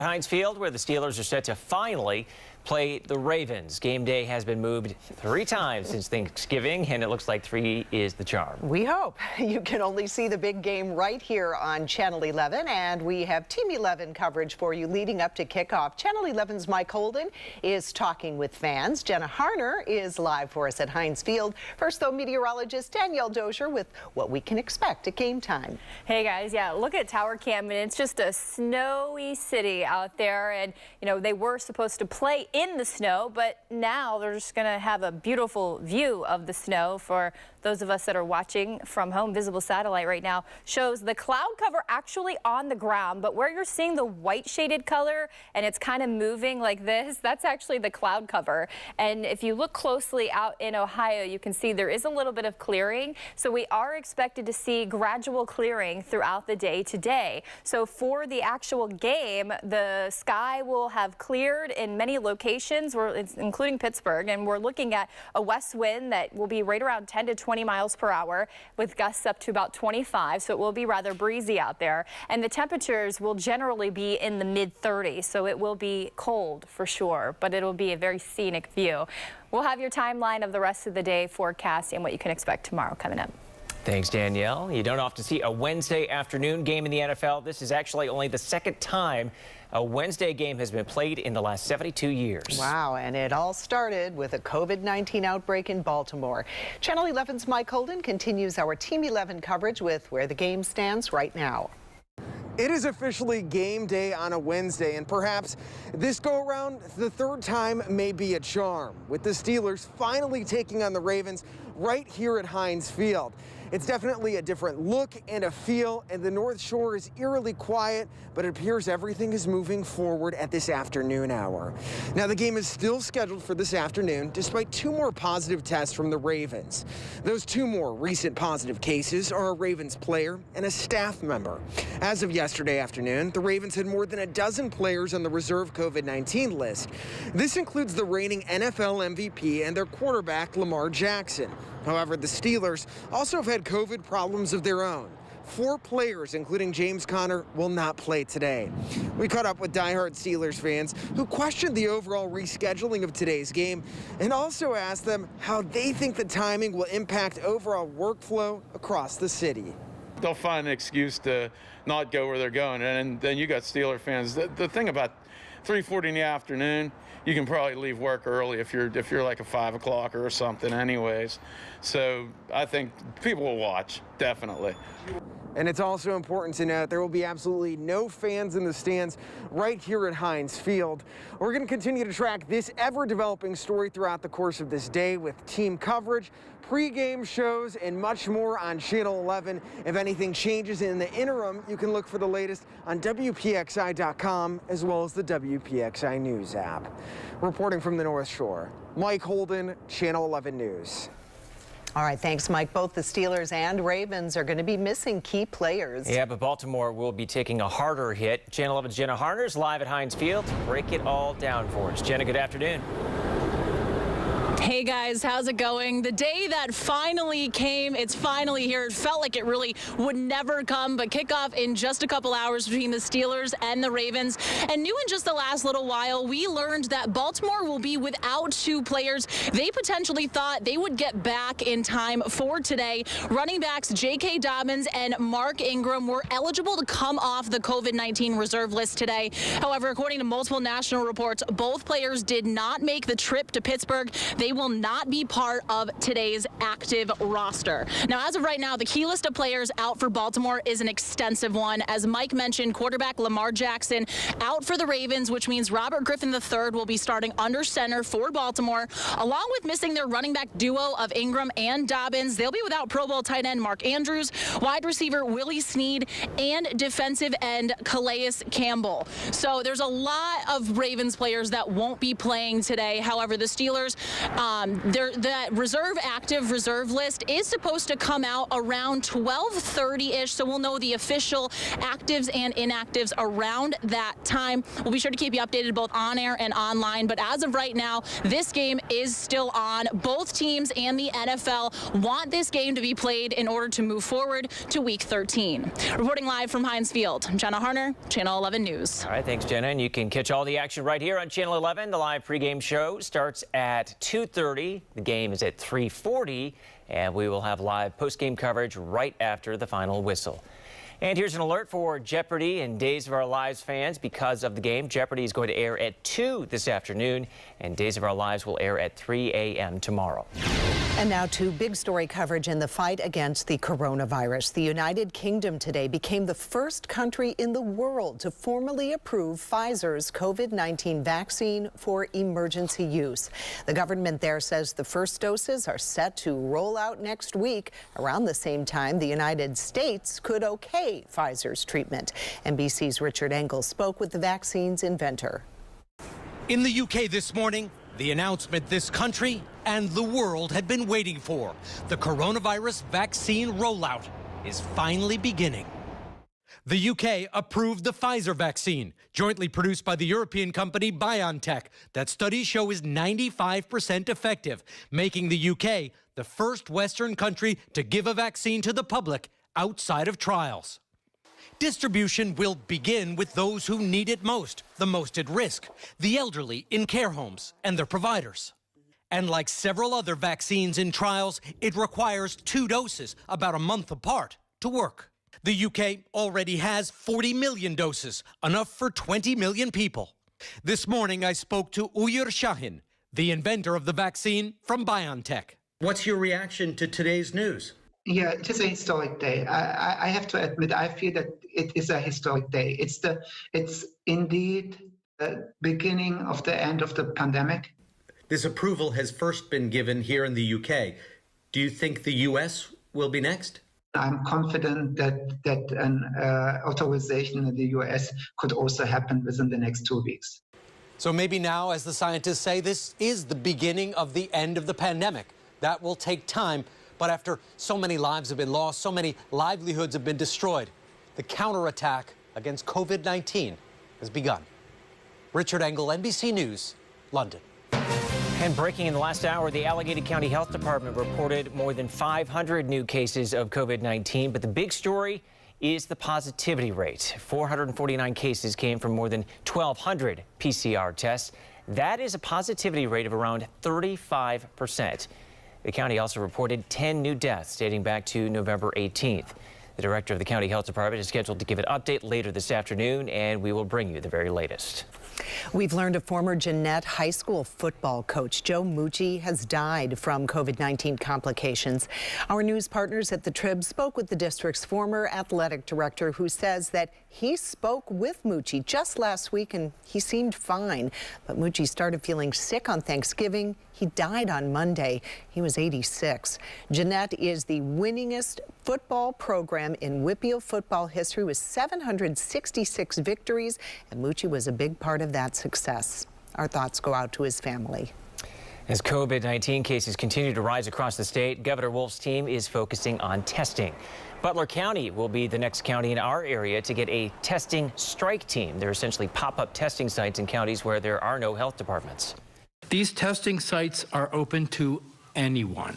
Heinz Field, where the Steelers are set to finally play the Ravens. Game day has been moved 3 times since Thanksgiving, and it looks like 3 is the charm. We hope. You can only see the big game right here on Channel 11, and we have Team 11 coverage for you leading up to kickoff. Channel 11's Mike Holden is talking with fans. Jenna Harner is live for us at Heinz Field. First, though, meteorologist Danielle Dozier with what we can expect at game time. Hey, guys. Yeah, look at Tower Cam, and it's just a snowy city out there, and, you know, they were supposed to play in the snow, but now they're just going to have a beautiful view of the snow. For those of us that are watching from home, visible satellite right now shows the cloud cover actually on the ground, but where you're seeing the white shaded color and it's kind of moving like this, that's actually the cloud cover. And if you look closely out in Ohio, you can see there is a little bit of clearing, so we are expected to see gradual clearing throughout the day today. So for the actual game, the sky will have cleared in many locations, including Pittsburgh, and we're looking at a west wind that will be right around 10 to 20 miles per hour with gusts up to about 25, so it will be rather breezy out there. And the temperatures will generally be in the mid-30s, so it will be cold for sure, but it'll be a very scenic view. We'll have your timeline of the rest of the day forecast and what you can expect tomorrow coming up. Thanks, Danielle. You don't often see a Wednesday afternoon game in the NFL. This is actually only the second time a Wednesday game has been played in the last 72 years. Wow, and it all started with a COVID-19 outbreak in Baltimore. Channel 11's Mike Holden continues our Team 11 coverage with where the game stands right now. It is officially game day on a Wednesday, and perhaps this go-around, the third time may be a charm, with the Steelers finally taking on the Ravens right here at Heinz Field. It's definitely a different look and a feel, and the North Shore is eerily quiet, but it appears everything is moving forward at this afternoon hour. Now, the game is still scheduled for this afternoon, despite 2 more positive tests from the Ravens. Those 2 more recent positive cases are a Ravens player and a staff member. As of yesterday afternoon, the Ravens had more than a dozen players on the reserve COVID-19 list. This includes the reigning NFL MVP and their quarterback, Lamar Jackson. However, the Steelers also have had COVID problems of their own. 4 players, including James Conner, will not play today. We caught up with diehard Steelers fans who questioned the overall rescheduling of today's game and also asked them how they think the timing will impact overall workflow across the city. They'll find an excuse to not go where they're going, and then you got Steeler fans. The thing about 3:40 in the afternoon, you can probably leave work early if you're like a 5 o'clock or something anyways. So I think people will watch, definitely. And it's also important to note there will be absolutely no fans in the stands right here at Heinz Field. We're going to continue to track this ever-developing story throughout the course of this day with team coverage, pre-game shows, and much more on Channel 11. If anything changes in the interim, you can look for the latest on WPXI.com as well as the WPXI News app. Reporting from the North Shore, Mike Holden, Channel 11 News. All right, thanks, Mike. Both the Steelers and Ravens are going to be missing key players. Yeah, but Baltimore will be taking a harder hit. Channel 11's Jenna Harner's live at Heinz Field to break it all down for us. Jenna, good afternoon. Hey guys, how's it going? The day that finally came, it's finally here. It felt like it really would never come, but kickoff in just a couple hours between the Steelers and the Ravens. And new in just the last little while, we learned that Baltimore will be without 2 players they potentially thought they would get back in time for today. Running backs J.K. Dobbins and Mark Ingram were eligible to come off the COVID-19 reserve list today. However, according to multiple national reports, both players did not make the trip to Pittsburgh. They will not be part of today's active roster. Now, as of right now, the key list of players out for Baltimore is an extensive one. As Mike mentioned, quarterback Lamar Jackson out for the Ravens, which means Robert Griffin III will be starting under center for Baltimore, along with missing their running back duo of Ingram and Dobbins. They'll be without Pro Bowl tight end Mark Andrews, wide receiver Willie Snead, and defensive end Calais Campbell. So there's a lot of Ravens players that won't be playing today. However, the Steelers The reserve list is supposed to come out around 12:30-ish, so we'll know the official actives and inactives around that time. We'll be sure to keep you updated both on air and online, but as of right now, this game is still on. Both teams and the NFL want this game to be played in order to move forward to Week 13. Reporting live from Heinz Field, Jenna Harner, Channel 11 News. All right, thanks, Jenna. And you can catch all the action right here on Channel 11. The live pregame show starts at 2:30. The game is at 3:40, and we will have live postgame coverage right after the final whistle. And here's an alert for Jeopardy and Days of Our Lives fans. Because of the game, Jeopardy is going to air at 2 this afternoon, and Days of Our Lives will air at 3 a.m. tomorrow. And now to big story coverage in the fight against the coronavirus. The United Kingdom today became the first country in the world to formally approve Pfizer's COVID-19 vaccine for emergency use. The government there says the first doses are set to roll out next week. Around the same time, the United States could okay Pfizer's treatment. NBC's Richard Engel spoke with the vaccine's inventor. In the UK this morning, the announcement this country and the world had been waiting for. The coronavirus vaccine rollout is finally beginning. The UK approved the Pfizer vaccine, jointly produced by the European company BioNTech, that studies show is 95% effective, making the UK the first Western country to give a vaccine to the public outside of trials. Distribution will begin with those who need it most, the most at risk, the elderly in care homes and their providers. And like several other vaccines in trials, it requires 2 doses, about a month apart, to work. The UK already has 40 million doses, enough for 20 million people. This morning, I spoke to Uyur Şahin, the inventor of the vaccine from BioNTech. What's your reaction to today's news? Yeah, it is a historic day. I have to admit, I feel that it is a historic day. It's indeed the beginning of the end of the pandemic. This approval has first been given here in the UK. Do you think the US will be next? I'm confident that an authorization in the US could also happen within the next 2 weeks. So maybe now, as the scientists say, this is the beginning of the end of the pandemic. That will take time. But after so many lives have been lost, so many livelihoods have been destroyed, the counterattack against COVID-19 has begun. Richard Engel, NBC News, London. And breaking in the last hour, the Allegheny County Health Department reported more than 500 new cases of COVID-19. But the big story is the positivity rate. 449 cases came from more than 1,200 PCR tests. That is a positivity rate of around 35%. The county also reported 10 new deaths dating back to November 18th. The director of the county health department is scheduled to give an update later this afternoon, and we will bring you the very latest. We've learned a former Jeannette High School football coach, Joe Mucci, has died from COVID-19 complications. Our news partners at the Trib spoke with the district's former athletic director, who says that he spoke with Mucci just last week and he seemed fine. But Mucci started feeling sick on Thanksgiving. He died on Monday. He was 86. Jeannette is the winningest football program in Whitfield football history with 766 victories, and Mucci was a big part of that success. Our thoughts go out to his family. As COVID-19 cases continue to rise across the state, Governor Wolf's team is focusing on testing. Butler County will be the next county in our area to get a testing strike team. They're essentially pop-up testing sites in counties where there are no health departments. These testing sites are open to anyone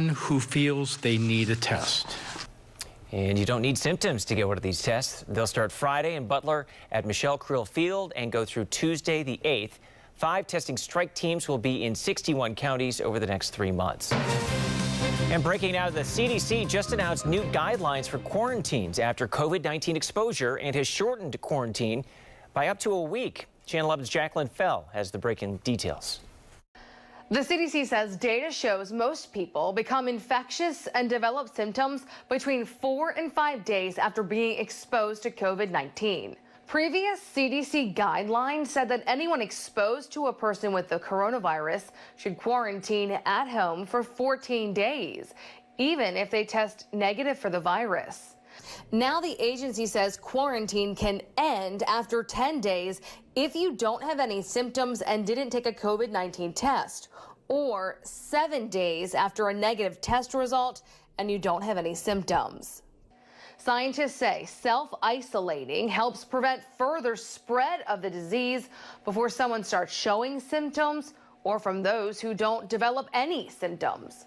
who feels they need a test. And you don't need symptoms to get one of these tests. They'll start Friday in Butler at Michelle Creel Field and go through Tuesday the 8th. 5 testing strike teams will be in 61 counties over the next 3 months. And breaking out, the CDC just announced new guidelines for quarantines after COVID-19 exposure and has shortened quarantine by up to a week. Channel 11's Jacqueline Fell has the breaking details. The CDC says data shows most people become infectious and develop symptoms between 4 and 5 days after being exposed to COVID-19. Previous CDC guidelines said that anyone exposed to a person with the coronavirus should quarantine at home for 14 days, even if they test negative for the virus. Now the agency says quarantine can end after 10 days if you don't have any symptoms and didn't take a COVID-19 test, or 7 days after a negative test result and you don't have any symptoms. Scientists say self-isolating helps prevent further spread of the disease before someone starts showing symptoms or from those who don't develop any symptoms.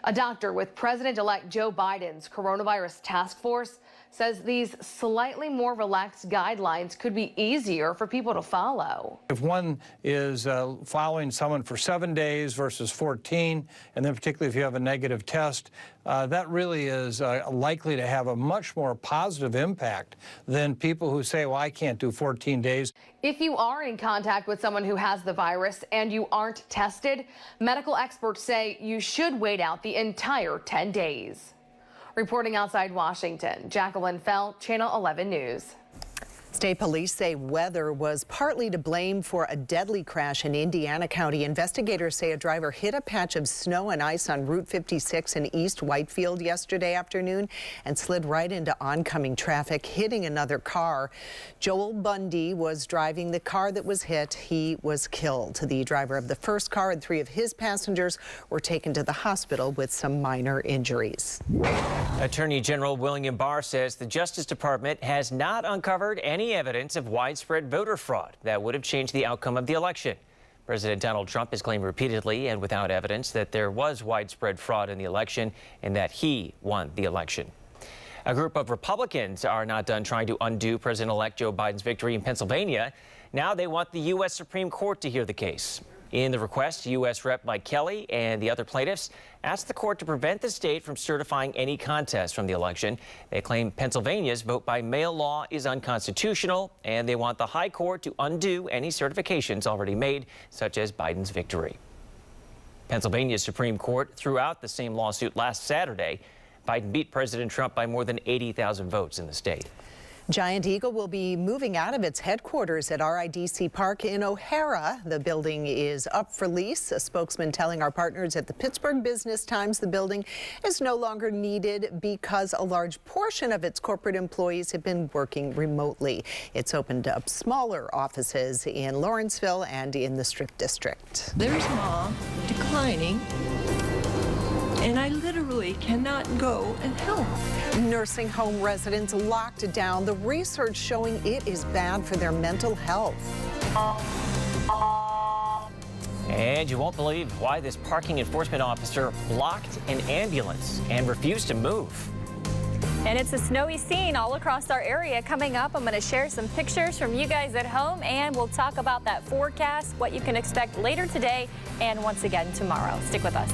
A doctor with President-elect Joe Biden's coronavirus task force says these slightly more relaxed guidelines could be easier for people to follow. If one is following someone for 7 days versus 14, and then particularly if you have a negative test, that really is likely to have a much more positive impact than people who say, well, I can't do 14 days. If you are in contact with someone who has the virus and you aren't tested, medical experts say you should wait out the entire 10 days. Reporting outside Washington, Jacqueline Fell, Channel 11 News. State police say weather was partly to blame for a deadly crash in Indiana County. Investigators say a driver hit a patch of snow and ice on Route 56 in East Whitefield yesterday afternoon and slid right into oncoming traffic, hitting another car. Joel Bundy was driving the car that was hit. He was killed. The driver of the first car and 3 of his passengers were taken to the hospital with some minor injuries. Attorney General William Barr says the Justice Department has not uncovered any evidence of widespread voter fraud that would have changed the outcome of the election. President Donald Trump has claimed repeatedly and without evidence that there was widespread fraud in the election and that he won the election. A group of Republicans are not done trying to undo President-elect Joe Biden's victory in Pennsylvania. Now they want the U.S. Supreme Court to hear the case. In the request, U.S. Rep. Mike Kelly and the other plaintiffs asked the court to prevent the state from certifying any contest from the election. They claim Pennsylvania's vote by mail law is unconstitutional, and they want the high court to undo any certifications already made, such as Biden's victory. Pennsylvania's Supreme Court threw out the same lawsuit last Saturday. Biden beat President Trump by more than 80,000 votes in the state. Giant Eagle will be moving out of its headquarters at RIDC Park in O'Hara. The building is up for lease. A spokesman telling our partners at the Pittsburgh Business Times the building is no longer needed because a large portion of its corporate employees have been working remotely. It's opened up smaller offices in Lawrenceville and in the Strip District. There's Mom declining, and I literally cannot go and help. Nursing home residents locked down. The research showing it is bad for their mental health. And you won't believe why this parking enforcement officer blocked an ambulance and refused to move. And it's a snowy scene all across our area. Coming up, I'm going to share some pictures from you guys at home, and we'll talk about that forecast, what you can expect later today and once again tomorrow. Stick with us.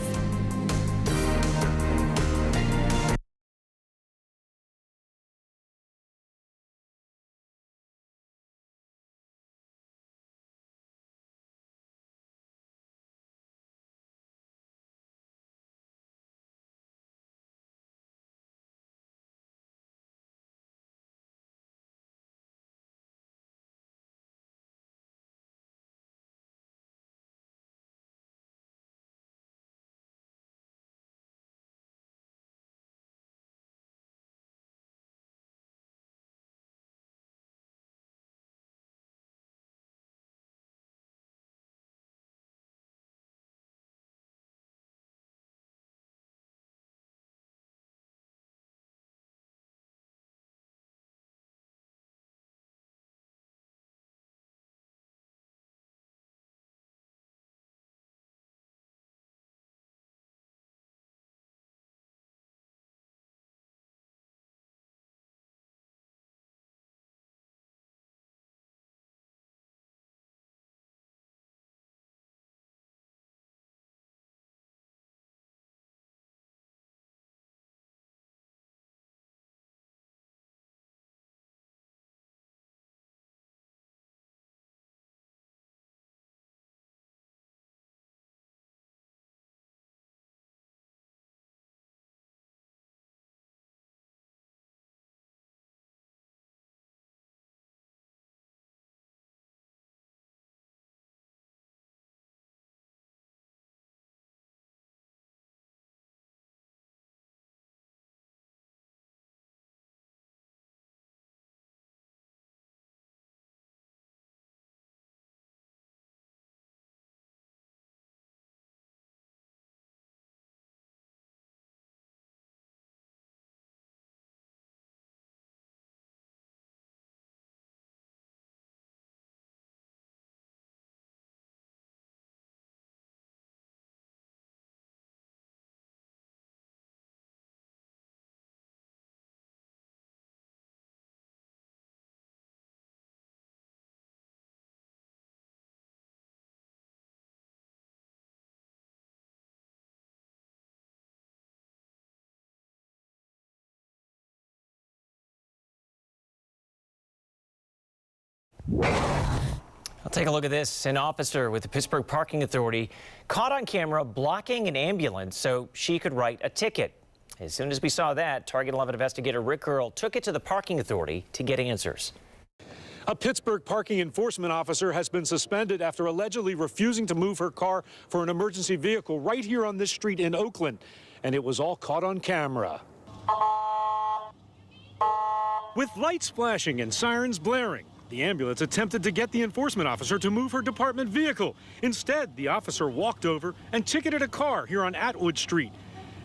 I'll take a look at this. An officer with the Pittsburgh Parking Authority caught on camera blocking an ambulance so she could write a ticket. As soon as we saw that, Target 11 investigator Rick Earl took it to the Parking Authority to get answers. A Pittsburgh parking enforcement officer has been suspended after allegedly refusing to move her car for an emergency vehicle right here on this street in Oakland. And it was all caught on camera. With lights flashing and sirens blaring, the ambulance attempted to get the enforcement officer to move her department vehicle. Instead, the officer walked over and ticketed a car here on Atwood Street.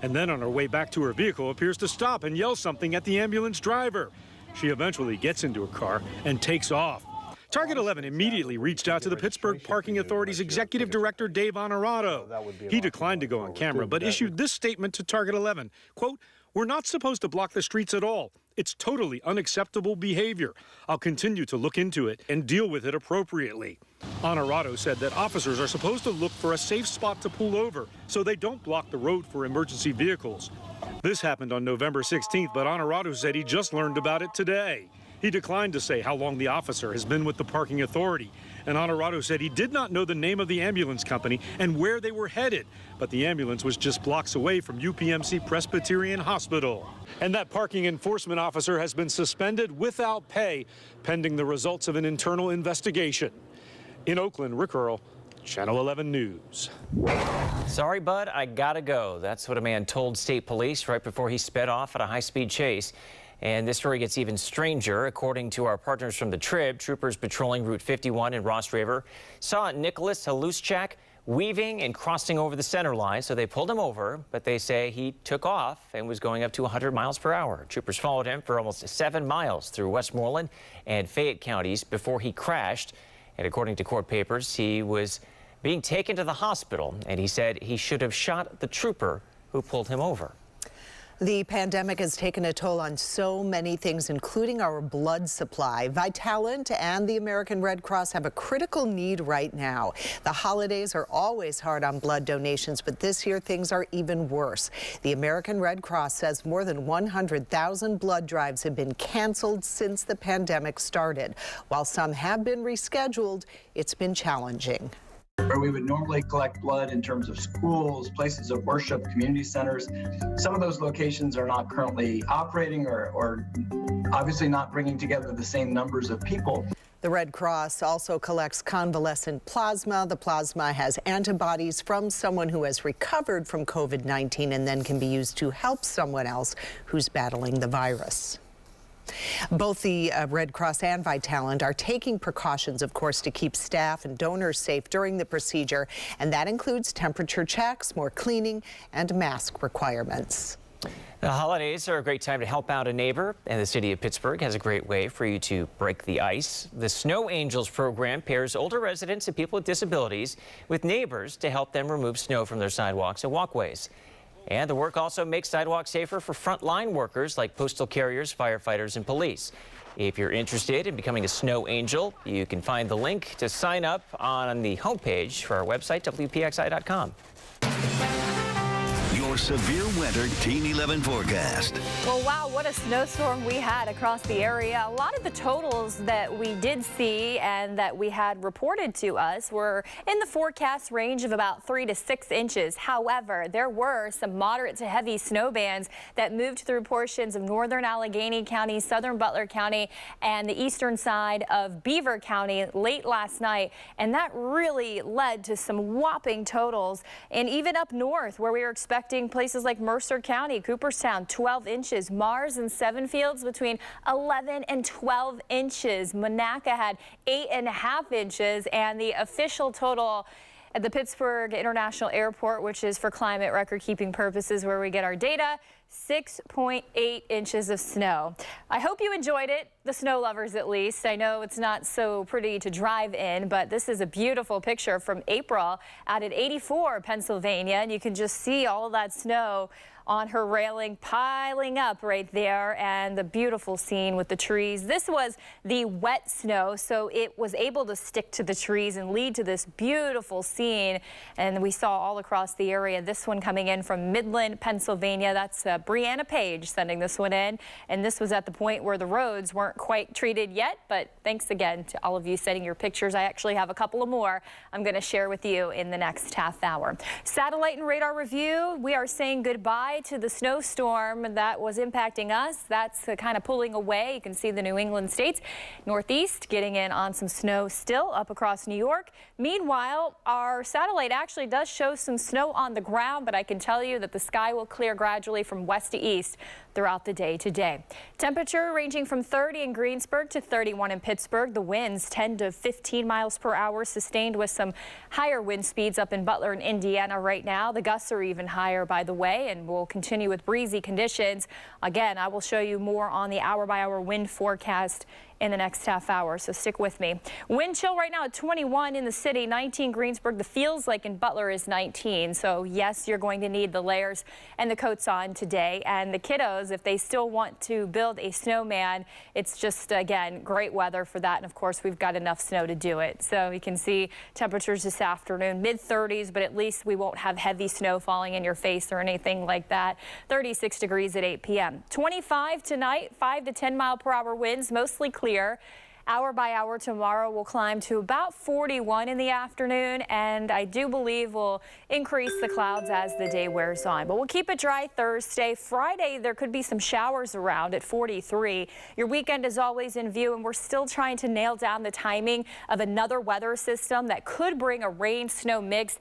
And then on her way back to her vehicle appears to stop and yell something at the ambulance driver. She eventually gets into her car and takes off. Target 11 immediately reached out to the Pittsburgh Parking Authority's executive director, Dave Honorato. He declined to go on camera, but issued this statement to Target 11, quote, "We're not supposed to block the streets at all. It's totally unacceptable behavior. I'll continue to look into it and deal with it appropriately." Honorato said that officers are supposed to look for a safe spot to pull over so they don't block the road for emergency vehicles. This happened on November 16th, but Honorato said he just learned about it today. He declined to say how long the officer has been with the parking authority. And Honorato said he did not know the name of the ambulance company and where they were headed, but the ambulance was just blocks away from UPMC Presbyterian Hospital. And that parking enforcement officer has been suspended without pay, pending the results of an internal investigation. In Oakland, Rick Earl, Channel 11 News. Sorry, bud, I gotta go. That's what a man told state police right before he sped off at a high-speed chase. And this story gets even stranger. According to our partners from the Trib, troopers patrolling Route 51 in Ross River saw Nicholas Haluschak weaving and crossing over the center line, so they pulled him over, but they say he took off and was going up to 100 miles per hour. Troopers followed him for almost 7 miles through Westmoreland and Fayette counties before he crashed. And according to court papers, he was being taken to the hospital, and he said he should have shot the trooper who pulled him over. The pandemic has taken a toll on so many things, including our blood supply. Vitalant and the American Red Cross have a critical need right now. The holidays are always hard on blood donations, but this year things are even worse. The American Red Cross says more than 100,000 blood drives have been canceled since the pandemic started. While some have been rescheduled, it's been challenging. Where we would normally collect blood in terms of schools, places of worship, community centers, some of those locations are not currently operating or obviously not bringing together the same numbers of people. The Red Cross also collects convalescent plasma. The plasma has antibodies from someone who has recovered from COVID-19 and then can be used to help someone else who's battling the virus. Both the Red Cross and Vitalant are taking precautions, of course, to keep staff and donors safe during the procedure, and that includes temperature checks, more cleaning, and mask requirements. The holidays are a great time to help out a neighbor, and the city of Pittsburgh has a great way for you to break the ice. The Snow Angels program pairs older residents and people with disabilities with neighbors to help them remove snow from their sidewalks and walkways. And the work also makes sidewalks safer for frontline workers like postal carriers, firefighters, and police. If you're interested in becoming a Snow Angel, you can find the link to sign up on the homepage for our website, WPXI.com. Your severe winter Teen 11 forecast. Well, wow, what a snowstorm we had across the area. A lot of the totals that we did see and that we had reported to us were in the forecast range of about 3 to 6 inches. However, there were some moderate to heavy snow bands that moved through portions of northern Allegheny County, southern Butler County, and the eastern side of Beaver County late last night. And that really led to some whopping totals. And even up north, where we were expecting places like Mercer County, Cooperstown, 12 inches. Mars and Seven Fields between 11 and 12 inches. Monaca had 8.5 inches, and the official total at the Pittsburgh International Airport, which is for climate record-keeping purposes where we get our data, 6.8 inches of snow. I hope you enjoyed it, the snow lovers at least. I know it's not so pretty to drive in, but this is a beautiful picture from April out at 84, Pennsylvania, and you can just see all of that snow on her railing piling up right there, and the beautiful scene with the trees. This was the wet snow, so it was able to stick to the trees and lead to this beautiful scene, and we saw all across the area. This one coming in from Midland, Pennsylvania. That's Brianna Page sending this one in. And this was at the point where the roads weren't quite treated yet. But thanks again to all of you sending your pictures. I actually have a couple of more I'm going to share with you in the next half hour. Satellite and radar review. We are saying goodbye to the snowstorm that was impacting us. That's kind of pulling away. You can see the New England states, Northeast, getting in on some snow still up across New York. Meanwhile, our satellite actually does show some snow on the ground, but I can tell you that the sky will clear gradually from west to east throughout the day today. Temperature ranging from 30 in Greensburg to 31 in Pittsburgh. The winds 10 to 15 miles per hour, sustained with some higher wind speeds up in Butler and Indiana right now. The gusts are even higher, by the way, and we'll continue with breezy conditions. Again, I will show you more on the hour-by-hour wind forecast in the next half hour, so stick with me. Wind chill right now at 21 in the city, 19 Greensburg. The feels like in Butler is 19. So yes, you're going to need the layers and the coats on today. And the kiddos, if they still want to build a snowman, it's just, again, great weather for that. And of course, we've got enough snow to do it. So you can see temperatures this afternoon, mid-30s, but at least we won't have heavy snow falling in your face or anything like that. 36 degrees at 8 p.m. 25 tonight, 5 to 10 mile per hour winds, mostly clear. Hour by hour tomorrow will climb to about 41 in the afternoon, and I do believe we'll increase the clouds as the day wears on. But we'll keep it dry Thursday. Friday, there could be some showers around at 43. Your weekend is always in view, and we're still trying to nail down the timing of another weather system that could bring a rain-snow mix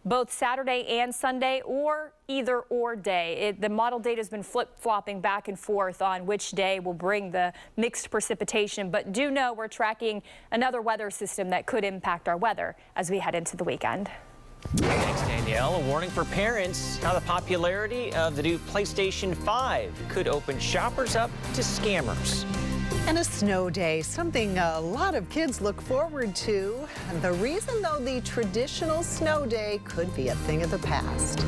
both Saturday and Sunday, or either or day. The model data has been flip-flopping back and forth on which day will bring the mixed precipitation, but do know we're tracking another weather system that could impact our weather as we head into the weekend. Thanks, Danielle. A warning for parents how the popularity of the new PlayStation 5 could open shoppers up to scammers. And a snow day, something a lot of kids look forward to. And the reason, though, the traditional snow day could be a thing of the past.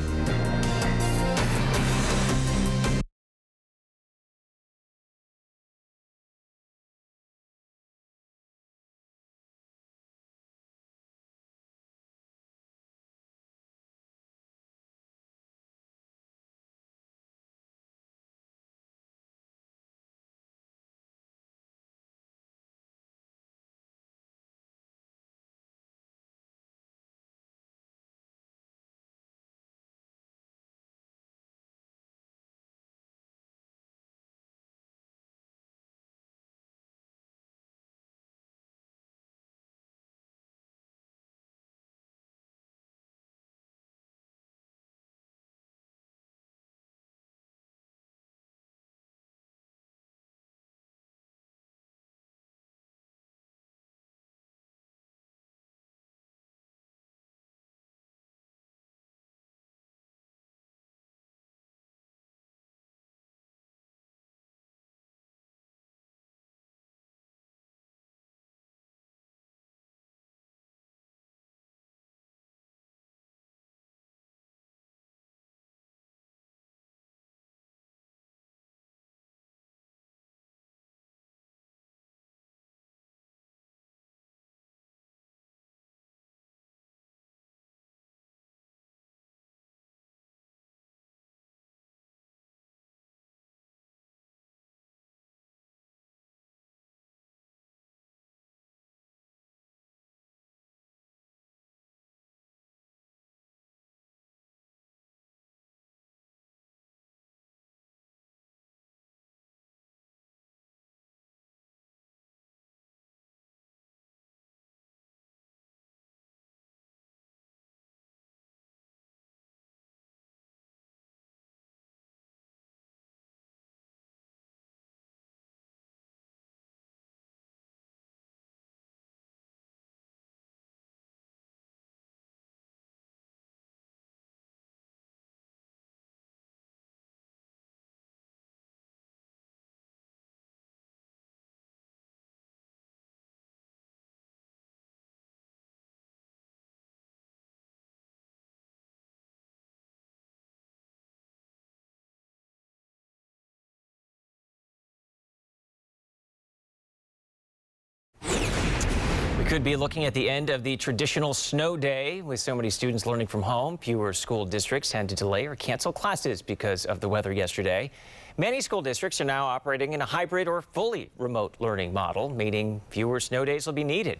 Could be looking at the end of the traditional snow day. With so many students learning from home, fewer school districts had to delay or cancel classes because of the weather yesterday. Many school districts are now operating in a hybrid or fully remote learning model, meaning fewer snow days will be needed.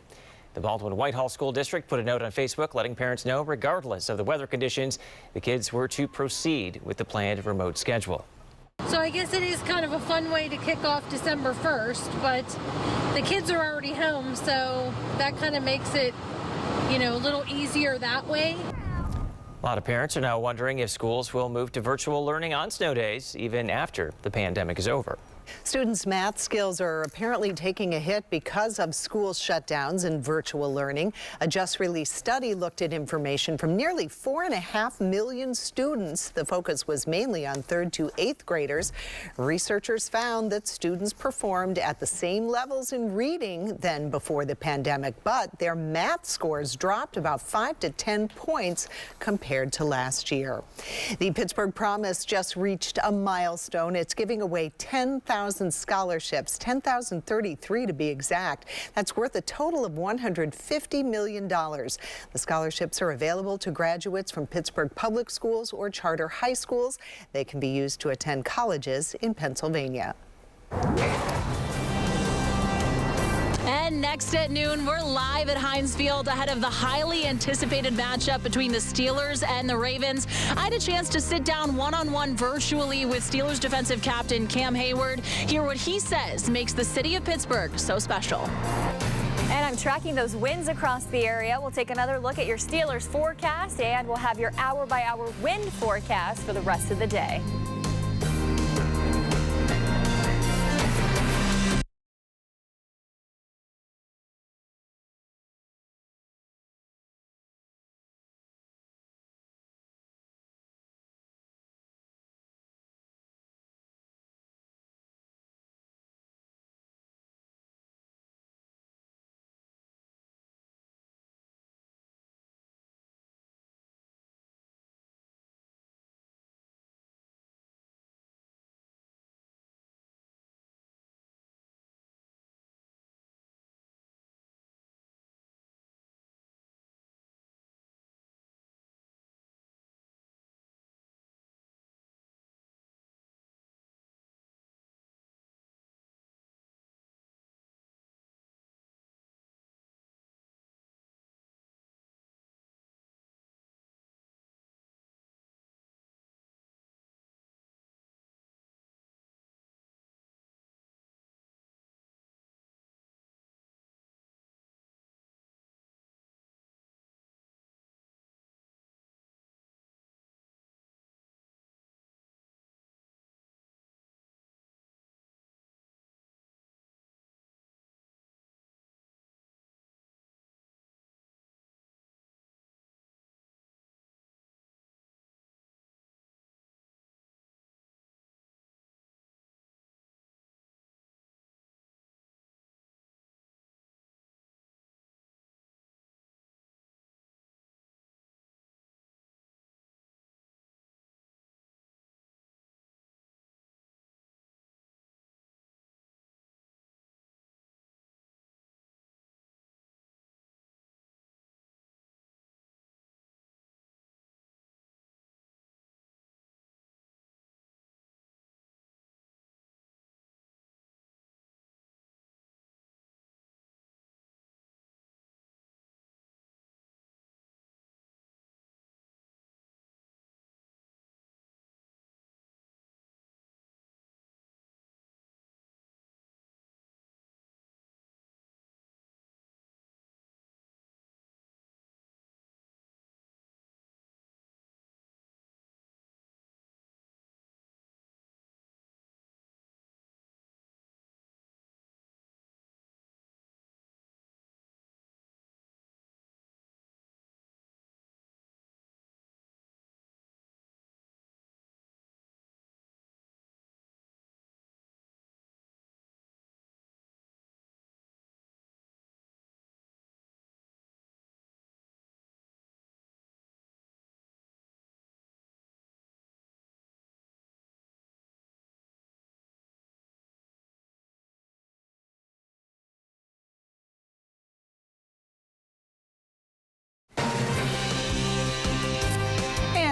The Baldwin-Whitehall School District put a note on Facebook letting parents know, regardless of the weather conditions, the kids were to proceed with the planned remote schedule. So I guess it is kind of a fun way to kick off December 1st, but the kids are already home, so that kind of makes it, a little easier that way. A lot of parents are now wondering if schools will move to virtual learning on snow days, even after the pandemic is over. Students' math skills are apparently taking a hit because of school shutdowns and virtual learning. A just-released study looked at information from nearly 4.5 million students. The focus was mainly on 3rd to 8th graders. Researchers found that students performed at the same levels in reading than before the pandemic, but their math scores dropped about 5 to 10 points compared to last year. The Pittsburgh Promise just reached a milestone. It's giving away 10,000 scholarships, 10,033 to be exact. That's worth a total of $150 million. The scholarships are available to graduates from Pittsburgh public schools or charter high schools. They can be used to attend colleges in Pennsylvania. And next at noon, we're live at Heinz Field ahead of the highly anticipated matchup between the Steelers and the Ravens. I had a chance to sit down one-on-one virtually with Steelers defensive captain Cam Hayward. Hear what he says makes the city of Pittsburgh so special. And I'm tracking those winds across the area. We'll take another look at your Steelers forecast, and we'll have your hour-by-hour wind forecast for the rest of the day.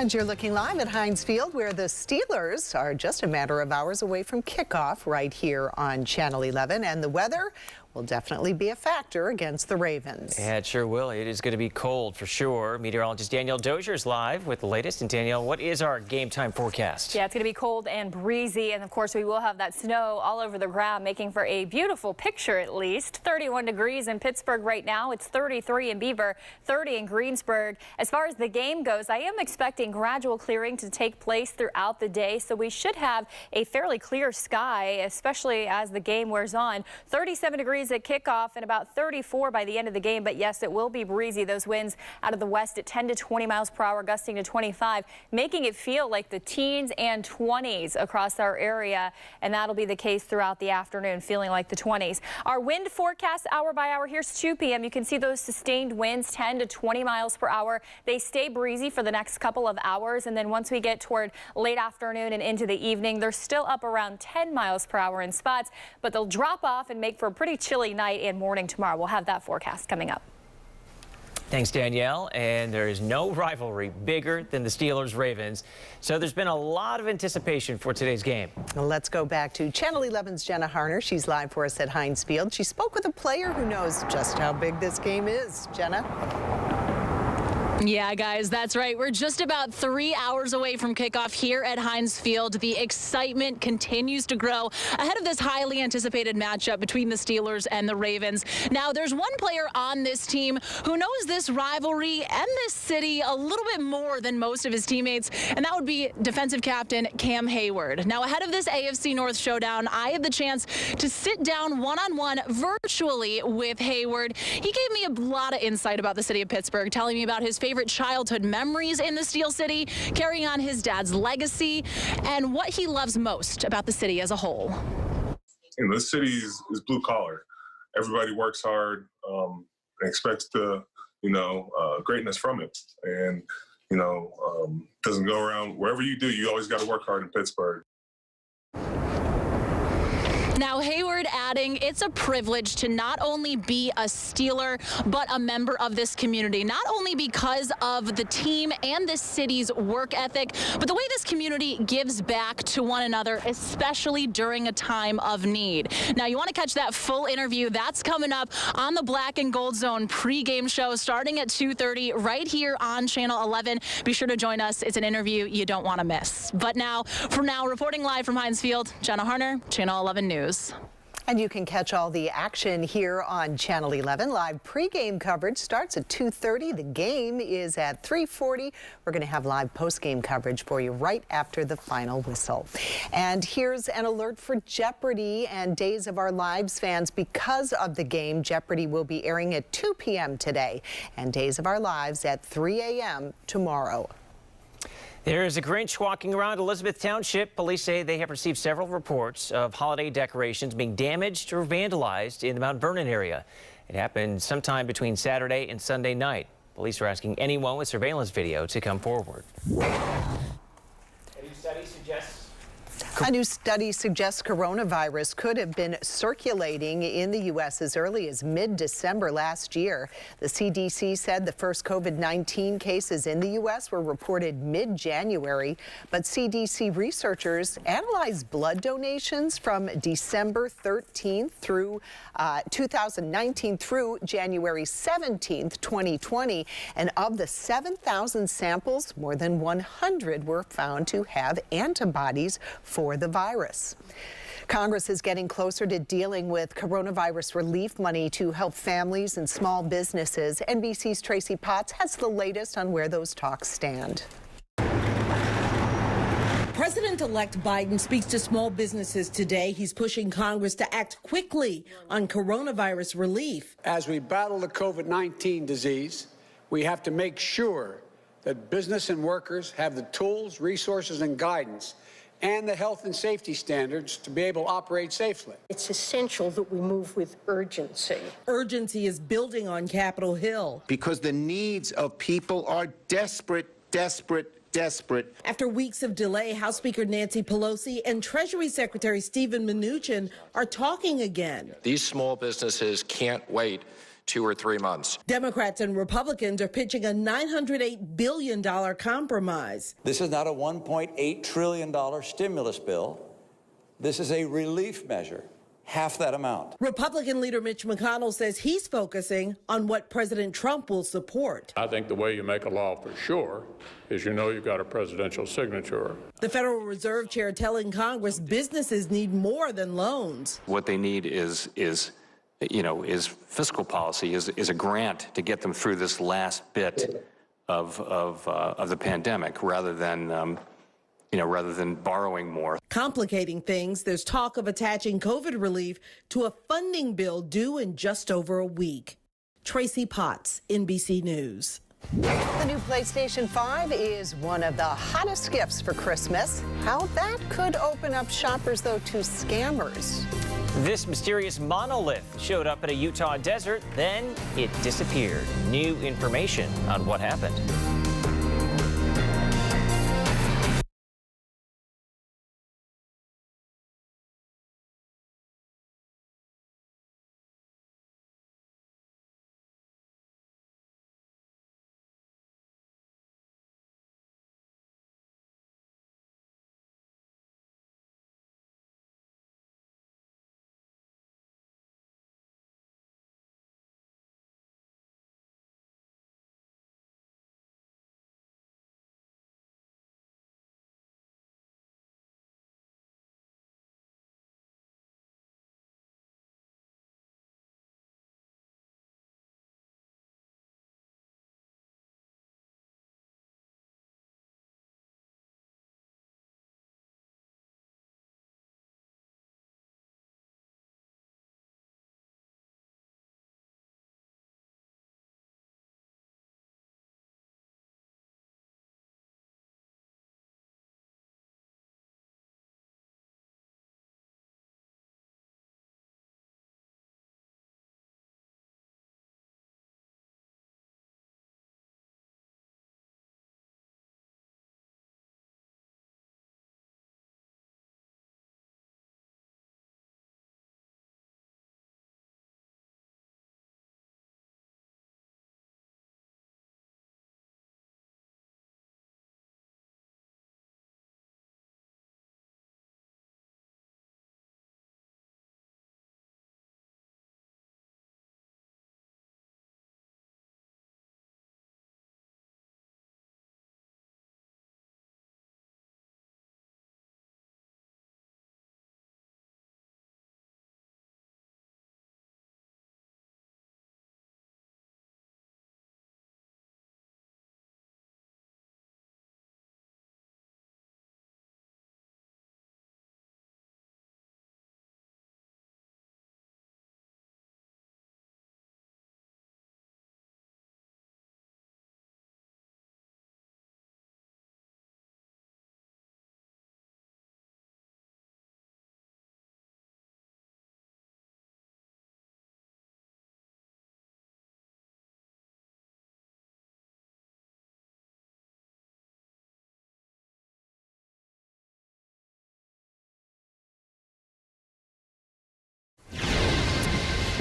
And you're looking live at Heinz Field, where the Steelers are just a matter of hours away from kickoff right here on Channel 11. And the weather will definitely be a factor against the Ravens. Yeah, it sure will. It is going to be cold for sure. Meteorologist Danielle Dozier is live with the latest. And Danielle, what is our game time forecast? Yeah, it's going to be cold and breezy. And of course, we will have that snow all over the ground, making for a beautiful picture at least. 31 degrees in Pittsburgh right now. It's 33 in Beaver, 30 in Greensburg. As far as the game goes, I am expecting gradual clearing to take place throughout the day. So we should have a fairly clear sky, especially as the game wears on. 37 degrees at kickoff and about 34 by the end of the game. But yes, it will be breezy. Those winds out of the west at 10 to 20 miles per hour, gusting to 25, making it feel like the teens and 20s across our area. And that'll be the case throughout the afternoon, feeling like the 20s. Our wind forecast hour by hour. Here's 2 p.m. You can see those sustained winds, 10 to 20 miles per hour. They stay breezy for the next couple of hours. And then once we get toward late afternoon and into the evening, they're still up around 10 miles per hour in spots, but they'll drop off and make for a pretty chilly night and morning tomorrow. We'll have that forecast coming up. Thanks, Danielle. And there is no rivalry bigger than the Steelers-Ravens. So there's been a lot of anticipation for today's game. Well, let's go back to Channel 11's Jenna Harner. She's live for us at Heinz Field. She spoke with a player who knows just how big this game is. Jenna? Yeah, guys, that's right. We're just about 3 hours away from kickoff here at Heinz Field. The excitement continues to grow ahead of this highly anticipated matchup between the Steelers and the Ravens. Now, there's one player on this team who knows this rivalry and this city a little bit more than most of his teammates, and that would be defensive captain Cam Hayward. Now, ahead of this AFC North showdown, I had the chance to sit down one-on-one virtually with Hayward. He gave me a lot of insight about the city of Pittsburgh, telling me about his favorite childhood memories in the Steel City, carrying on his dad's legacy, and what he loves most about the city as a whole. You know, this city is blue collar. Everybody works hard and expects greatness from it. And, doesn't go around, wherever you do, you always got to work hard in Pittsburgh. Now, Hayward adding, it's a privilege to not only be a Steeler, but a member of this community, not only because of the team and this city's work ethic, but the way this community gives back to one another, especially during a time of need. Now, you want to catch that full interview? That's coming up on the Black and Gold Zone pregame show starting at 2:30 right here on Channel 11. Be sure to join us. It's an interview you don't want to miss. But for now, reporting live from Heinz Field, Jenna Harner, Channel 11 News. And you can catch all the action here on Channel 11. Live pregame coverage starts at 2:30. The game is at 3:40. We're going to have live postgame coverage for you right after the final whistle. And here's an alert for Jeopardy and Days of Our Lives fans. Because of the game, Jeopardy will be airing at 2 p.m. today and Days of Our Lives at 3 a.m. tomorrow. There is a Grinch walking around Elizabeth Township. Police say they have received several reports of holiday decorations being damaged or vandalized in the Mount Vernon area. It happened sometime between Saturday and Sunday night. Police are asking anyone with surveillance video to come forward. A new study suggests coronavirus could have been circulating in the U.S. as early as mid-December last year. The CDC said the first COVID-19 cases in the U.S. were reported mid-January, but CDC researchers analyzed blood donations from December 13th through 2019 through January 17th, 2020, and of the 7,000 samples, more than 100 were found to have antibodies for the virus. Congress is getting closer to dealing with coronavirus relief money to help families and small businesses. NBC's Tracy Potts has the latest on where those talks stand. President-elect Biden speaks to small businesses today. He's pushing Congress to act quickly on coronavirus relief. As we battle the COVID-19 disease, we have to make sure that business and workers have the tools, resources, and guidance and the health and safety standards to be able to operate safely. It's essential that we move with urgency. Urgency is building on Capitol Hill. Because the needs of people are desperate. After weeks of delay, House Speaker Nancy Pelosi and Treasury Secretary Steven Mnuchin are talking again. These small businesses can't wait 2 or 3 months. Democrats and Republicans are pitching a $908 billion compromise. This is not a $1.8 trillion stimulus bill. This is a relief measure, half that amount. Republican leader Mitch McConnell says he's focusing on what President Trump will support. I think the way you make a law for sure is you've got a presidential signature. The Federal Reserve Chair telling Congress businesses need more than loans. What they need is fiscal policy, is a grant to get them through this last bit of the pandemic, rather than borrowing more. Complicating things, there's talk of attaching COVID relief to a funding bill due in just over a week. Tracy Potts, NBC News. The new PlayStation 5 is one of the hottest gifts for Christmas. How that could open up shoppers, though, to scammers. This mysterious monolith showed up in a Utah desert, then it disappeared. New information on what happened.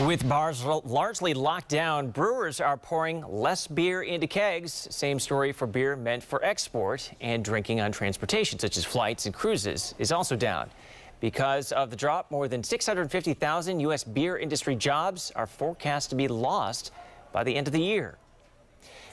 With bars largely locked down, brewers are pouring less beer into kegs. Same story for beer meant for export, and drinking on transportation, such as flights and cruises, is also down. Because of the drop, more than 650,000 U.S. beer industry jobs are forecast to be lost by the end of the year.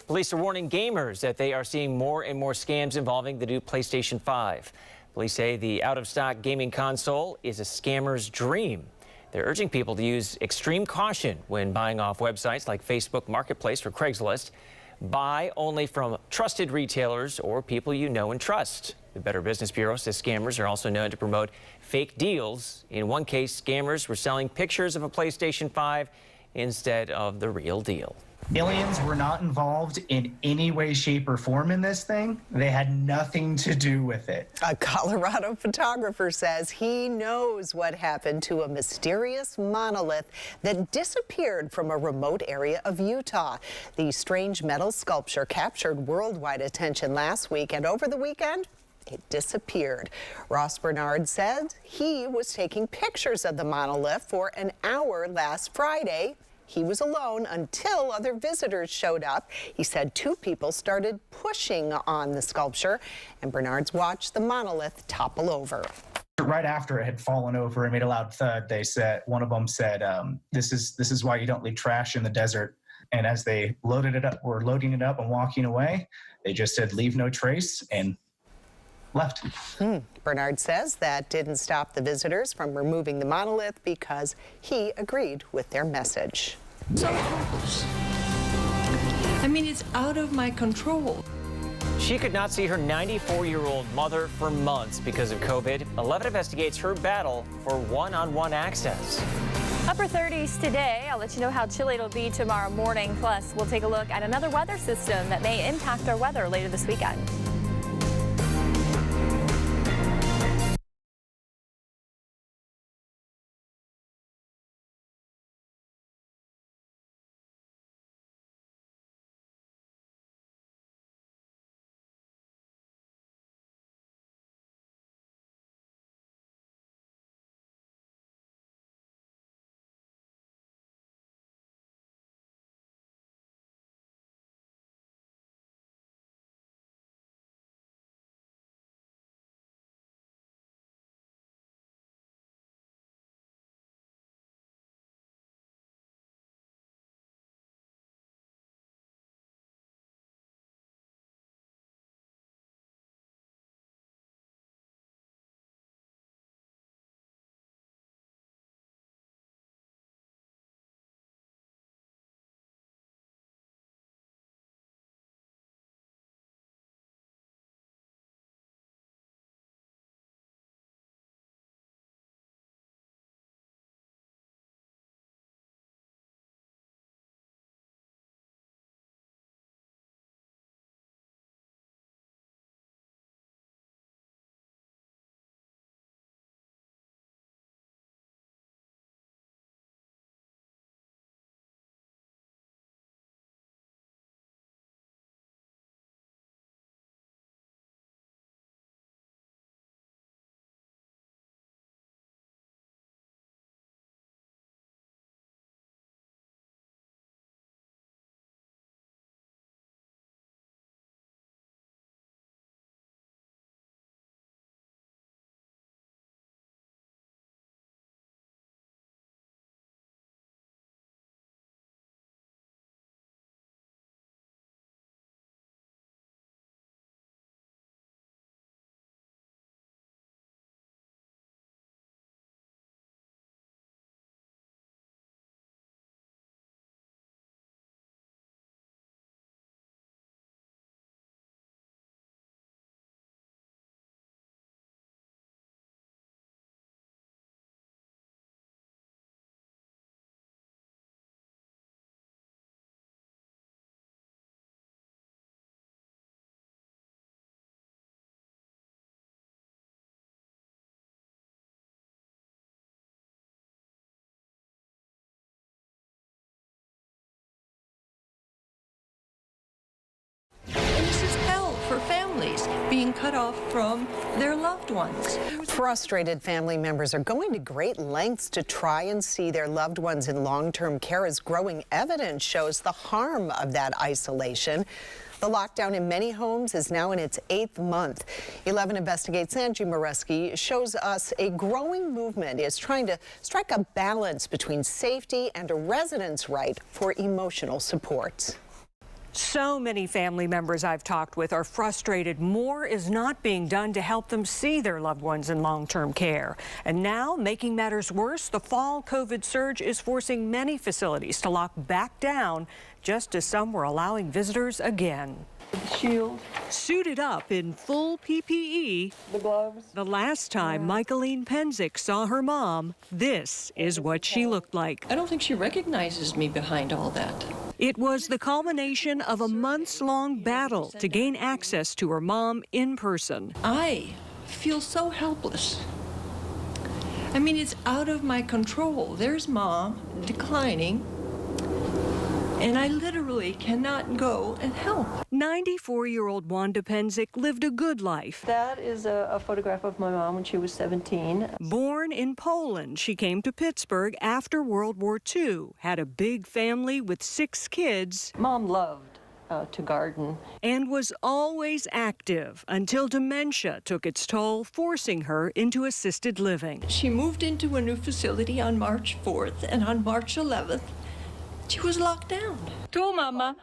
Police are warning gamers that they are seeing more and more scams involving the new PlayStation 5. Police say the out-of-stock gaming console is a scammer's dream. They're urging people to use extreme caution when buying off websites like Facebook Marketplace or Craigslist. Buy only from trusted retailers or people you know and trust. The Better Business Bureau says scammers are also known to promote fake deals. In one case, scammers were selling pictures of a PlayStation 5 instead of the real deal. Aliens were not involved in any way, shape, or form in this thing. They had nothing to do with it. A Colorado photographer says he knows what happened to a mysterious monolith that disappeared from a remote area of Utah. The strange metal sculpture captured worldwide attention last week, and over the weekend, it disappeared. Ross Bernard said he was taking pictures of the monolith for an hour last Friday. he was alone until other visitors showed up. He said 2 people started pushing on the sculpture, and Bernard's watched the monolith topple over. Right after it had fallen over and made a loud thud, they said, one of them said, this is why you don't leave trash in the desert. And as they loading it up and walking away, they just said, leave no trace, and left. Bernard says that didn't stop the visitors from removing the monolith because he agreed with their message. So hopeless. I mean, it's out of my control. She could not see her 94-year-old mother for months because of COVID. 11 investigates her battle for one-on-one access. Upper 30s today. I'll let you know how chilly it'll be tomorrow morning. Plus, we'll take a look at another weather system that may impact our weather later this weekend. Being cut off from their loved ones. Frustrated family members are going to great lengths to try and see their loved ones in long-term care as growing evidence shows the harm of that isolation. The lockdown in many homes is now in its 8th month. 11 Investigates' Angie Moreski shows us a growing movement is trying to strike a balance between safety and a resident's right for emotional support. So many family members I've talked with are frustrated. More is not being done to help them see their loved ones in long-term care. And now, making matters worse, the fall COVID surge is forcing many facilities to lock back down, just as some were allowing visitors again. Shield. Suited up in full PPE. The gloves. The last time Michaeline Penzick saw her mom, this is what she looked like. I don't think she recognizes me behind all that. It was the culmination of a months-long battle to gain access to her mom in person. I feel so helpless. I mean, it's out of my control. There's mom declining, and I literally cannot go and help. 94-year-old Wanda Penzick lived a good life. That is a photograph of my mom when she was 17. Born in Poland, she came to Pittsburgh after World War II, had a big family with 6 kids. Mom loved to garden. And was always active until dementia took its toll, forcing her into assisted living. She moved into a new facility on March 4th, and on March 11th, she was locked down. To mama.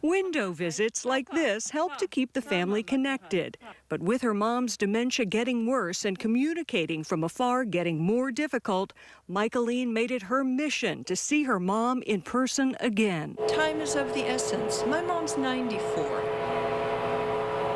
Window visits like this help to keep the family connected. But with her mom's dementia getting worse and communicating from afar getting more difficult, Michaeline made it her mission to see her mom in person again. Time is of the essence. My mom's 94.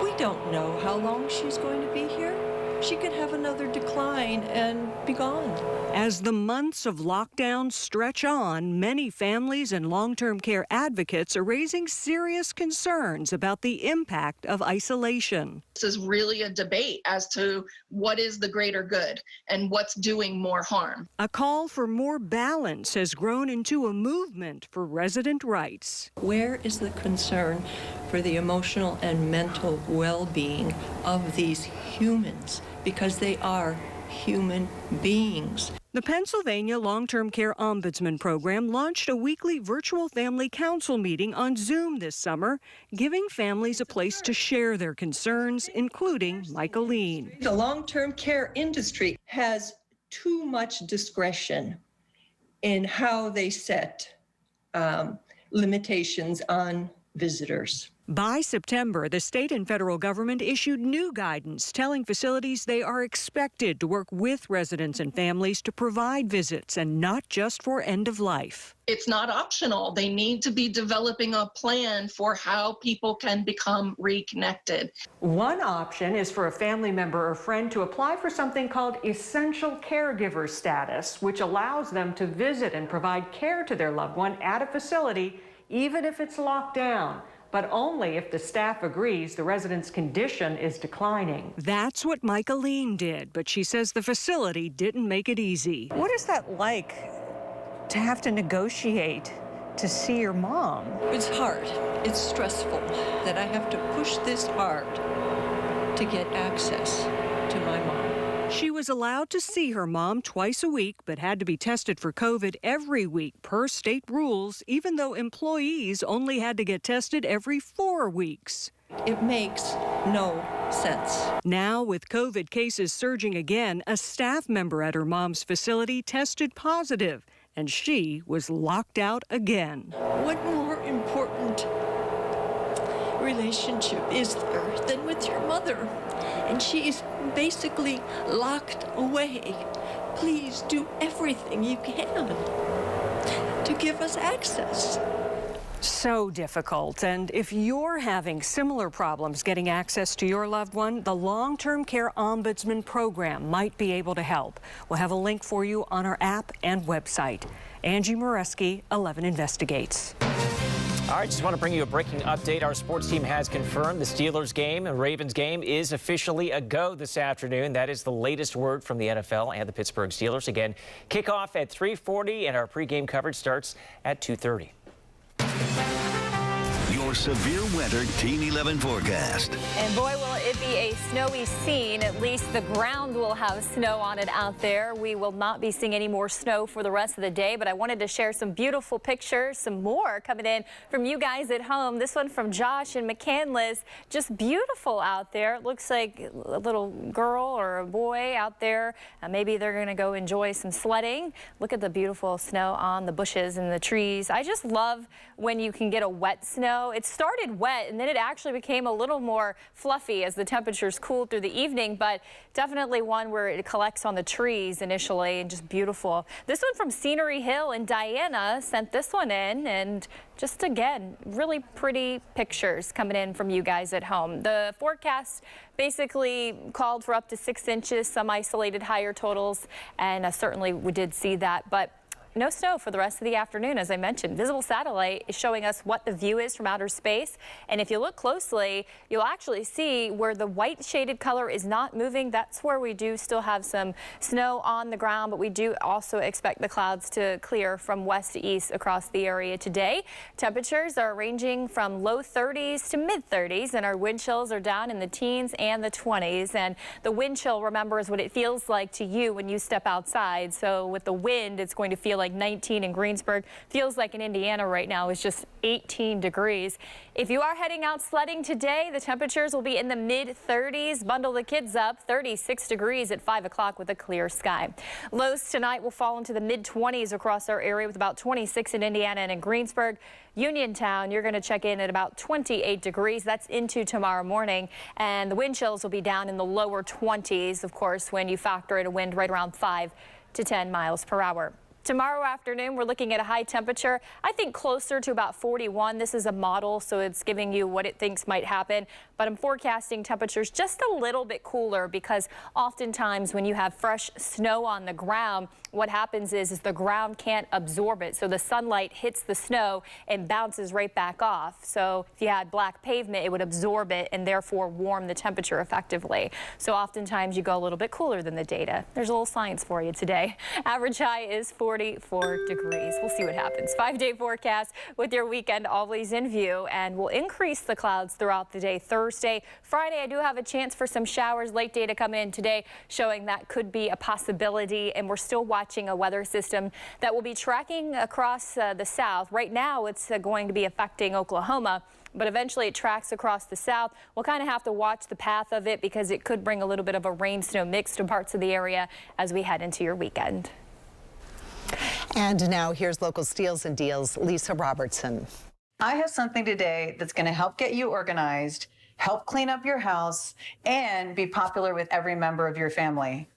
We don't know how long she's going to be here. She could have another decline and be gone. As the months of lockdown stretch on, many families and long-term care advocates are raising serious concerns about the impact of isolation. This is really a debate as to what is the greater good and what's doing more harm. A call for more balance has grown into a movement for resident rights. Where is the concern for the emotional and mental well-being of these humans? Because they are human beings. The Pennsylvania Long-Term Care Ombudsman Program launched a weekly virtual family council meeting on Zoom this summer, giving families a place to share their concerns, including Michaeline. The long-term care industry has too much discretion in how they set limitations on visitors. By September, the state and federal government issued new guidance telling facilities they are expected to work with residents and families to provide visits and not just for end of life. It's not optional. They need to be developing a plan for how people can become reconnected. One option is for a family member or friend to apply for something called essential caregiver status, which allows them to visit and provide care to their loved one at a facility, even if it's locked down, but only if the staff agrees the resident's condition is declining. That's what Michaeline did, but she says the facility didn't make it easy. What is that like to have to negotiate to see your mom? It's hard. It's stressful that I have to push this hard to get access to my mom. She was allowed to see her mom twice a week, but had to be tested for COVID every week per state rules, even though employees only had to get tested every 4 weeks. It makes no sense. Now, with COVID cases surging again, a staff member at her mom's facility tested positive, and she was locked out again. What more important relationship is there than with your mother? And she is basically locked away. Please do everything you can to give us access. So difficult. And if you're having similar problems getting access to your loved one, the Long-Term Care Ombudsman Program might be able to help. We'll have a link for you on our app and website. Angie Moreski, 11 Investigates. All right, just want to bring you a breaking update. Our sports team has confirmed the Steelers game and Ravens game is officially a go this afternoon. That is the latest word from the NFL and the Pittsburgh Steelers. Again, kickoff at 3:40 and our pregame coverage starts at 2:30. Your severe winter Teen 11 forecast. And boy, will it be a snowy scene. At least the ground will have snow on it out there. We will not be seeing any more snow for the rest of the day, but I wanted to share some beautiful pictures, some more coming in from you guys at home. This one from Josh in McCandless. Just beautiful out there. It looks like a little girl or a boy out there. Maybe they're going to go enjoy some sledding. Look at the beautiful snow on the bushes and the trees. I just love when you can get a wet snow. It started wet and then it actually became a little more fluffy as the temperatures cooled through the evening, but definitely one where it collects on the trees initially and just beautiful. This one from Scenery Hill in Diana sent this one in, and just again, really pretty pictures coming in from you guys at home. The forecast basically called for up to 6 inches, some isolated higher totals, and certainly we did see that, but no snow for the rest of the afternoon. As I mentioned, visible satellite is showing us what the view is from outer space. And if you look closely, you'll actually see where the white shaded color is not moving. That's where we do still have some snow on the ground, but we do also expect the clouds to clear from west to east across the area today. Temperatures are ranging from low 30s to mid 30s, and our wind chills are down in the teens and the 20s. And the wind chill, remember, is what it feels like to you when you step outside. So with the wind, it's going to feel like 19 in Greensburg. Feels like in Indiana right now is just 18 degrees. If you are heading out sledding today, the temperatures will be in the mid 30s. Bundle the kids up. 36 degrees at 5 o'clock with a clear sky. Lows tonight will fall into the mid 20s across our area with about 26 in Indiana and in Greensburg. Uniontown, you're going to check in at about 28 degrees. That's into tomorrow morning. And the wind chills will be down in the lower 20s, of course, when you factor in a wind right around 5 to 10 miles per hour. Tomorrow afternoon, we're looking at a high temperature, I think closer to about 41. This is a model, so it's giving you what it thinks might happen. But I'm forecasting temperatures just a little bit cooler because oftentimes when you have fresh snow on the ground, what happens is the ground can't absorb it. So the sunlight hits the snow and bounces right back off. So if you had black pavement, it would absorb it and therefore warm the temperature effectively. So oftentimes you go a little bit cooler than the data. There's a little science for you today. Average high is 44 degrees. We'll see what happens. 5-day forecast with your weekend always in view, and we'll increase the clouds throughout the day. Thursday, Friday, I do have a chance for some showers. Late data coming in today showing that could be a possibility, and we're still watching a weather system that will be tracking across the south. Right now, it's going to be affecting Oklahoma, but eventually it tracks across the south. We'll kind of have to watch the path of it because it could bring a little bit of a rain-snow mix to parts of the area as we head into your weekend. And now here's local Steals and Deals, Lisa Robertson. I have something today that's going to help get you organized, help clean up your house, and be popular with every member of your family.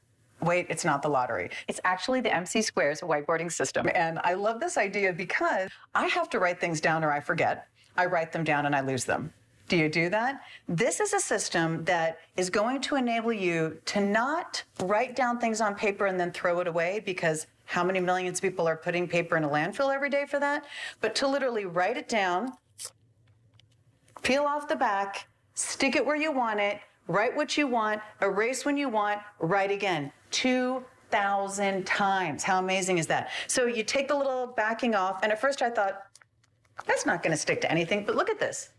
Wait, it's not the lottery. It's actually the MC Squares whiteboarding system. And I love this idea because I have to write things down or I forget. I write them down and I lose them. Do you do that? This is a system that is going to enable you to not write down things on paper and then throw it away, because how many millions of people are putting paper in a landfill every day for that? But to literally write it down, peel off the back, stick it where you want it, write what you want, erase when you want, write again. 2,000 times. How amazing is that? So you take the little backing off, and at first I thought, that's not going to stick to anything, but look at this.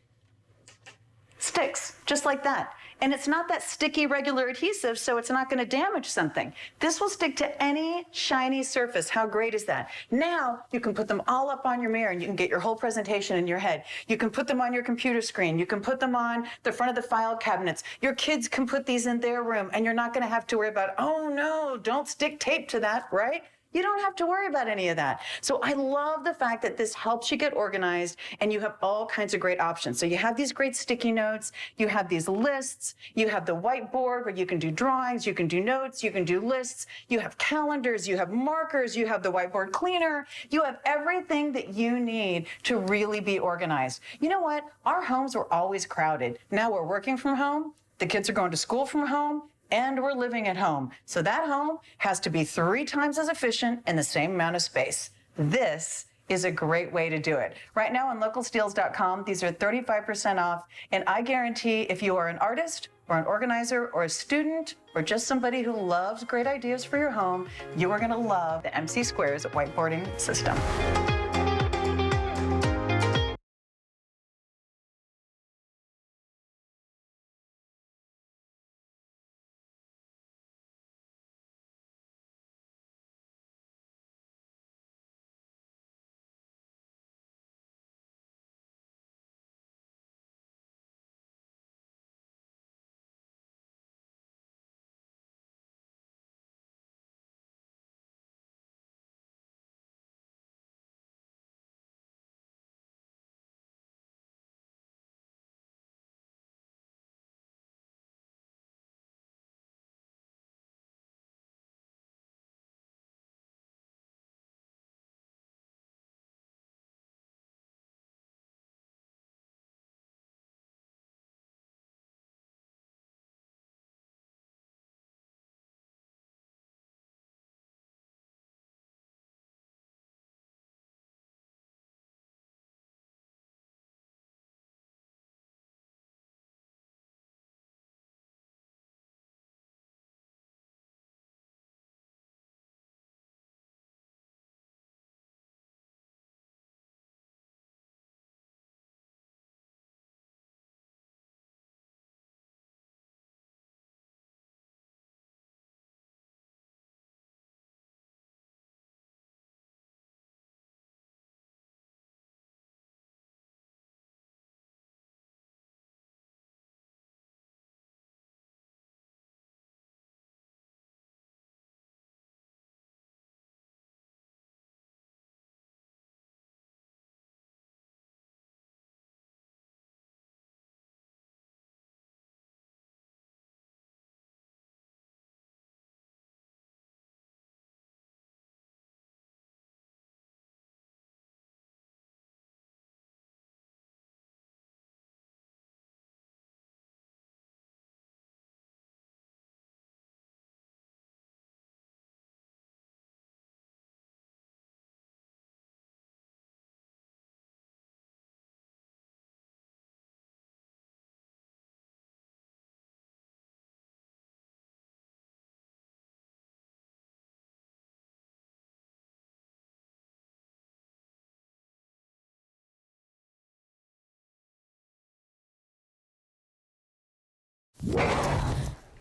Sticks, just like that. And it's not that sticky regular adhesive, so it's not going to damage something. This will stick to any shiny surface. How great is that? Now you can put them all up on your mirror and you can get your whole presentation in your head. You can put them on your computer screen. You can put them on the front of the file cabinets. Your kids can put these in their room, and you're not going to have to worry about, oh no, don't stick tape to that, right? You don't have to worry about any of that. So I love the fact that this helps you get organized, and you have all kinds of great options. So you have these great sticky notes, you have these lists, you have the whiteboard where you can do drawings, you can do notes, you can do lists, you have calendars, you have markers, you have the whiteboard cleaner, you have everything that you need to really be organized. You know what? Our homes were always crowded. Now we're working from home, the kids are going to school from home, and we're living at home. So that home has to be 3 times as efficient in the same amount of space. This is a great way to do it. Right now on localsteals.com, these are 35% off, and I guarantee if you are an artist or an organizer or a student or just somebody who loves great ideas for your home, you are gonna love the MC Squares whiteboarding system.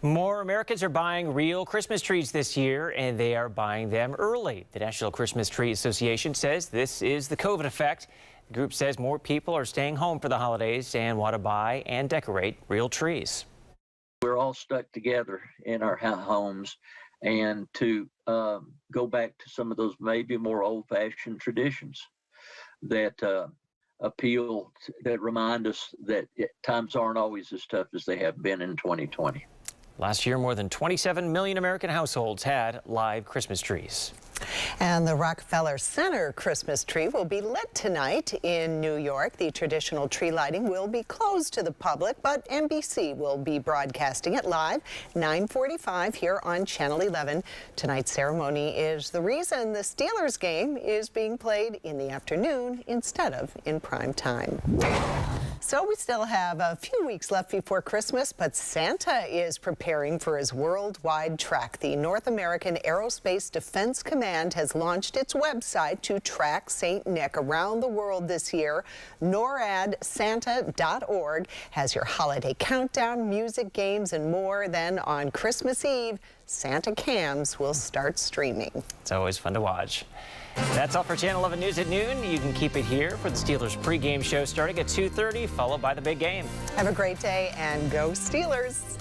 More Americans are buying real Christmas trees this year, and they are buying them early. The National Christmas Tree Association says this is the COVID effect. The group says more people are staying home for the holidays and want to buy and decorate real trees. We're all stuck together in our homes, and to go back to some of those maybe more old-fashioned traditions that appeal, that remind us that times aren't always as tough as they have been in 2020. Last year, more than 27 million American households had live Christmas trees. And the Rockefeller Center Christmas tree will be lit tonight in New York. The traditional tree lighting will be closed to the public, but NBC will be broadcasting it live, 9:45 here on Channel 11. Tonight's ceremony is the reason the Steelers game is being played in the afternoon instead of in prime time. So we still have a few weeks left before Christmas, but Santa is preparing for his worldwide trek. The North American Aerospace Defense Command has launched its website to track St. Nick around the world this year. NORADSanta.org has your holiday countdown, music, games, and more. Then on Christmas Eve, Santa cams will start streaming. It's always fun to watch. That's all for Channel 11 News at noon. You can keep it here for the Steelers pregame show starting at 2:30, followed by the big game. Have a great day and go Steelers.